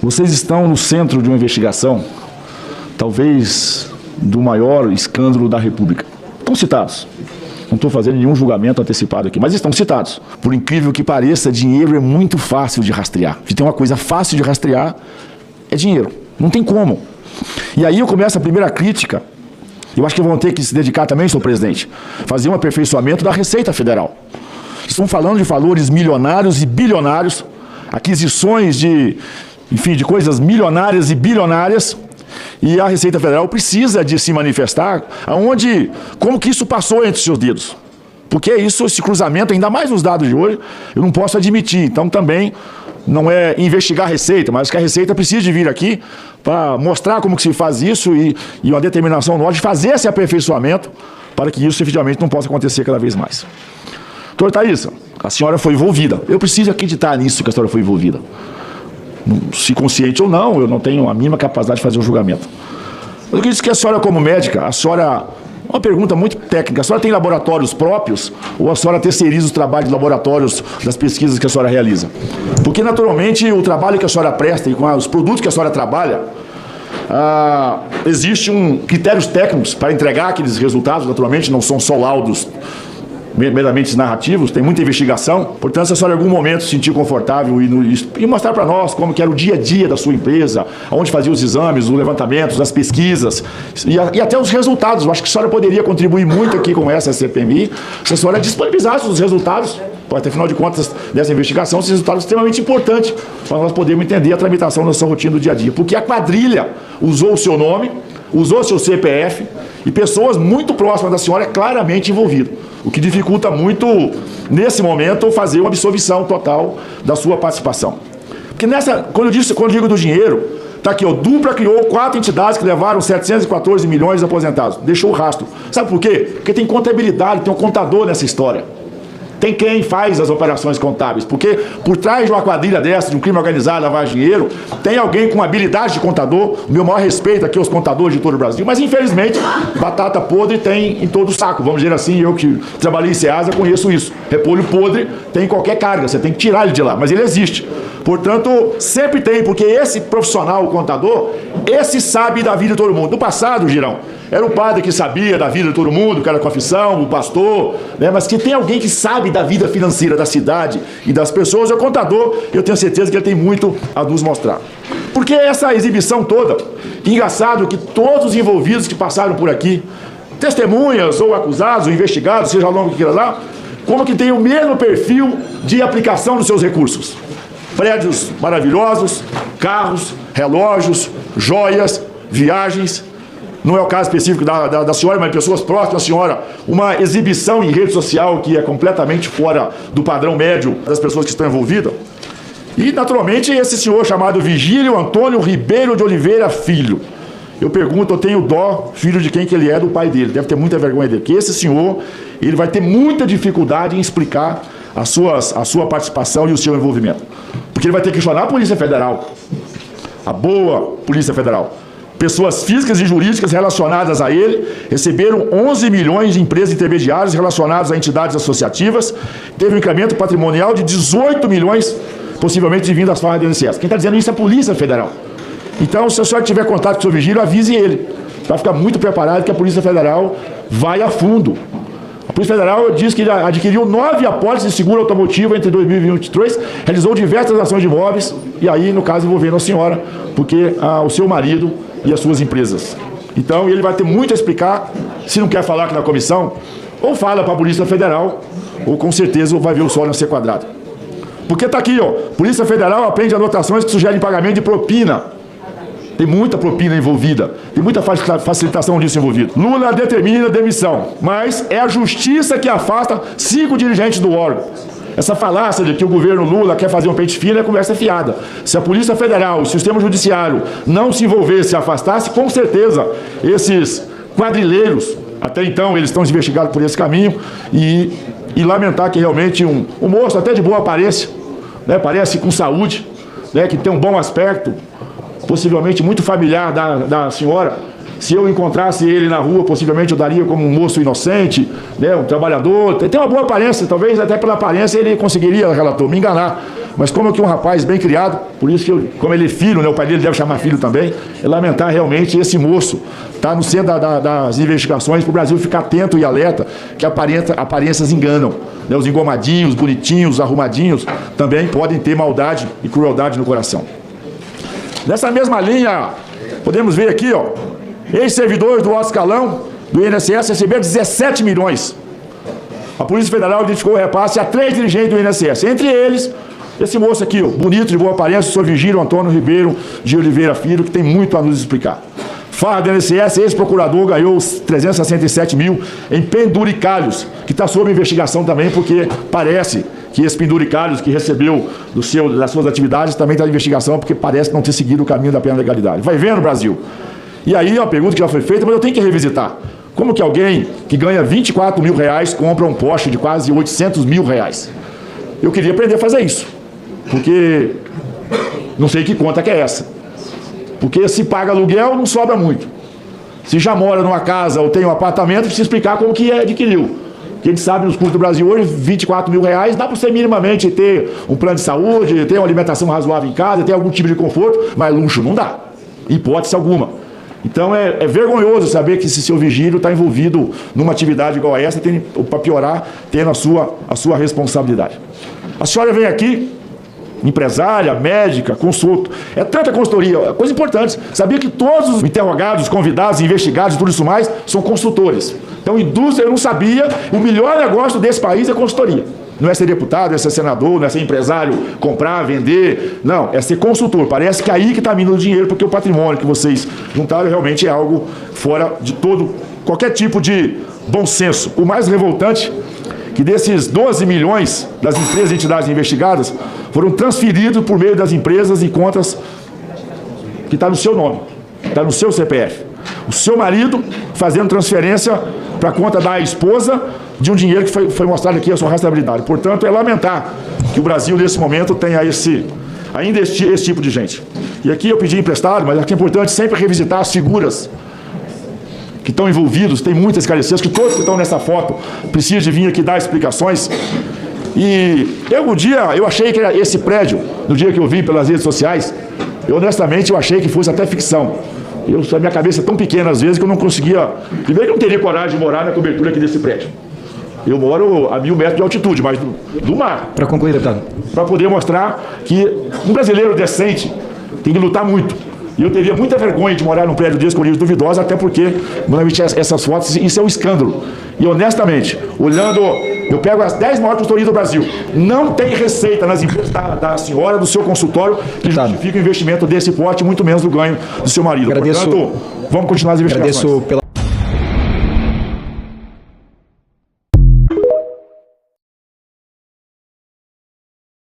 Vocês estão no centro de uma investigação, talvez do maior escândalo da República. Estão citados. Não estou fazendo nenhum julgamento antecipado aqui, mas estão citados. Por incrível que pareça, dinheiro é muito fácil de rastrear. Se tem uma coisa fácil de rastrear, é dinheiro. Não tem como. E aí eu começo a primeira crítica. Eu acho que vão ter que se dedicar também, senhor presidente, fazer um aperfeiçoamento da Receita Federal. Estão falando de valores milionários e bilionários, aquisições de coisas milionárias e bilionárias, e a Receita Federal precisa de se manifestar como que isso passou entre os seus dedos. Porque esse cruzamento, ainda mais nos dados de hoje, eu não posso admitir. Então também não é investigar a Receita, mas que a Receita precisa de vir aqui para mostrar como que se faz isso e uma determinação nossa de fazer esse aperfeiçoamento para que isso efetivamente não possa acontecer cada vez mais. Doutora Thaisa, a senhora foi envolvida. Eu preciso acreditar nisso que a senhora foi envolvida. Se consciente ou não, eu não tenho a mínima capacidade de fazer o julgamento. Eu disse que a senhora, como médica, uma pergunta muito técnica, a senhora tem laboratórios próprios ou a senhora terceiriza os trabalhos de laboratórios das pesquisas que a senhora realiza? Porque, naturalmente, o trabalho que a senhora presta e com os produtos que a senhora trabalha, existe critérios técnicos para entregar aqueles resultados, naturalmente, não são só laudos meramente narrativos, tem muita investigação. Portanto, se a senhora em algum momento se sentir confortável e mostrar para nós como que era o dia a dia da sua empresa, onde fazia os exames, os levantamentos, as pesquisas e até os resultados. Eu acho que a senhora poderia contribuir muito aqui com essa CPMI se a senhora disponibilizasse os resultados, porque afinal de contas dessa investigação, esses resultados são extremamente importantes para nós podermos entender a tramitação da sua rotina do dia a dia. Porque a quadrilha usou o seu nome, usou seu CPF e pessoas muito próximas da senhora claramente envolvidas. O que dificulta muito, nesse momento, fazer uma absolvição total da sua participação. Porque quando eu digo do dinheiro, está aqui, Dupla criou 4 entidades que levaram 714 milhões de aposentados. Deixou o rastro. Sabe por quê? Porque tem contabilidade, tem um contador nessa história. Tem quem faz as operações contábeis, porque por trás de uma quadrilha dessa, de um crime organizado, lavar dinheiro, tem alguém com habilidade de contador. O meu maior respeito aqui aos contadores de todo o Brasil, mas infelizmente, batata podre tem em todo o saco, vamos dizer assim. Eu que trabalhei em Ceasa conheço isso. Repolho podre tem em qualquer carga, você tem que tirar ele de lá, mas ele existe. Portanto, sempre tem, porque esse profissional, o contador, esse sabe da vida de todo mundo. No passado, Girão, era o padre que sabia da vida de todo mundo, que era a confissão, o pastor, né? Mas que tem alguém que sabe da vida financeira da cidade e das pessoas, é o contador. Eu tenho certeza que ele tem muito a nos mostrar. Porque essa exibição toda, engraçado que todos os envolvidos que passaram por aqui, testemunhas ou acusados ou investigados, seja lá o que queira lá, como que tem o mesmo perfil de aplicação dos seus recursos. Prédios maravilhosos, carros, relógios, joias, viagens. Não é o caso específico da senhora, mas pessoas próximas da senhora. Uma exibição em rede social que é completamente fora do padrão médio das pessoas que estão envolvidas. E, naturalmente, esse senhor chamado Vigílio Antônio Ribeiro de Oliveira Filho. Eu pergunto, eu tenho dó, filho de quem que ele é, do pai dele. Deve ter muita vergonha dele. Que esse senhor, ele vai ter muita dificuldade em explicar a sua participação e o seu envolvimento. Porque ele vai ter que questionar a Polícia Federal. A boa Polícia Federal. Pessoas físicas e jurídicas relacionadas a ele receberam 11 milhões de empresas intermediárias relacionadas a entidades associativas. Teve um incremento patrimonial de 18 milhões, possivelmente vindo das farras do INSS. Quem está dizendo isso é a Polícia Federal. Então, se a senhora tiver contato com o seu Vigílio, avise ele, para ficar muito preparado, que a Polícia Federal vai a fundo. A Polícia Federal diz que adquiriu 9 apólices de seguro automotivo entre 2021 e 2023, realizou diversas ações de imóveis, e aí, no caso, envolvendo a senhora, porque o seu marido e as suas empresas. Então, ele vai ter muito a explicar, se não quer falar aqui na comissão, ou fala para a Polícia Federal, ou com certeza vai ver o sol não ser quadrado. Porque está aqui, Polícia Federal aprende anotações que sugerem pagamento de propina. Tem muita propina envolvida, tem muita facilitação disso envolvida. Lula determina a demissão, mas é a justiça que afasta 5 dirigentes do órgão. Essa falácia de que o governo Lula quer fazer um pente fino é conversa fiada. Se a Polícia Federal, o sistema judiciário não se envolvesse, se afastasse, com certeza esses quadrilheiros, até então eles estão investigados por esse caminho, e lamentar que realmente um moço até de boa aparência, né, parece com saúde, né, que tem um bom aspecto, possivelmente muito familiar da senhora. Se eu encontrasse ele na rua, possivelmente eu daria como um moço inocente, né, um trabalhador. Tem uma boa aparência, talvez até pela aparência ele conseguiria, relator, me enganar. Mas como que um rapaz bem criado, por isso que, como ele é filho, né, o pai dele deve chamar filho também, é lamentar realmente esse moço estar no centro das investigações, para o Brasil ficar atento e alerta que aparências enganam. Né, os engomadinhos, bonitinhos, arrumadinhos, também podem ter maldade e crueldade no coração. Nessa mesma linha, podemos ver aqui, ó, ex-servidores do alto escalão do INSS receberam 17 milhões. A Polícia Federal identificou o repasse a 3 dirigentes do INSS. Entre eles, esse moço aqui, ó, bonito, de boa aparência, o senhor Vigílio Antônio Ribeiro de Oliveira Filho, que tem muito a nos explicar. Farra do INSS, ex-procurador, ganhou os 367 mil em penduricalhos, que está sob investigação também, porque parece que esse penduricalhos que recebeu das suas atividades também está em investigação, porque parece não ter seguido o caminho da plena legalidade. Vai vendo, Brasil? E aí, uma pergunta que já foi feita, mas eu tenho que revisitar. Como que alguém que ganha 24 mil reais compra um Porsche de quase 800 mil reais? Eu queria aprender a fazer isso, porque não sei que conta que é essa. Porque se paga aluguel, não sobra muito. Se já mora numa casa ou tem um apartamento, precisa explicar como que adquiriu. Porque a gente sabe, nos custos do Brasil hoje, 24 mil reais, dá para você minimamente ter um plano de saúde, ter uma alimentação razoável em casa, ter algum tipo de conforto, mas luxo não dá, hipótese alguma. Então é vergonhoso saber que esse seu Vigílio está envolvido numa atividade igual a essa, para piorar, tendo a sua responsabilidade. A senhora vem aqui, empresária, médica, consulto, é tanta consultoria, coisa importante. Sabia que todos os interrogados, convidados, investigados e tudo isso mais são consultores. Então, indústria, eu não sabia, o melhor negócio desse país é consultoria. Não é ser deputado, é ser senador, não é ser empresário, comprar, vender, não, é ser consultor. Parece que é aí que está vindo o dinheiro, porque o patrimônio que vocês juntaram realmente é algo fora de qualquer tipo de bom senso. O mais revoltante que desses 12 milhões das empresas e entidades investigadas foram transferidos por meio das empresas e contas que está no seu nome, está no seu CPF. O seu marido fazendo transferência para a conta da esposa de um dinheiro que foi mostrado aqui a sua rastreabilidade. Portanto, é lamentar que o Brasil, nesse momento, tenha ainda esse tipo de gente. E aqui eu pedi emprestado, mas aqui é importante sempre revisitar as figuras que estão envolvidos, tem muitas esclarecidas, que todos que estão nessa foto precisam de vir aqui dar explicações. E eu achei que esse prédio, no dia que eu vi pelas redes sociais, honestamente eu achei que fosse até ficção. A minha cabeça é tão pequena às vezes que eu não conseguia, primeiro que eu não teria coragem de morar na cobertura aqui desse prédio. Eu moro a 1000 metros de altitude, mas do mar. Para concluir, deputado. Para poder mostrar que um brasileiro decente tem que lutar muito. E eu teria muita vergonha de morar num prédio desse com níveis duvidosos, até porque, quando essas fotos, isso é um escândalo. E, honestamente, olhando, eu pego as 10 maiores consultorias do Brasil, não tem receita nas empresas da senhora, do seu consultório, que justifica o investimento desse porte, muito menos o ganho do seu marido. Agradeço, portanto, vamos continuar as investigações. Agradeço pela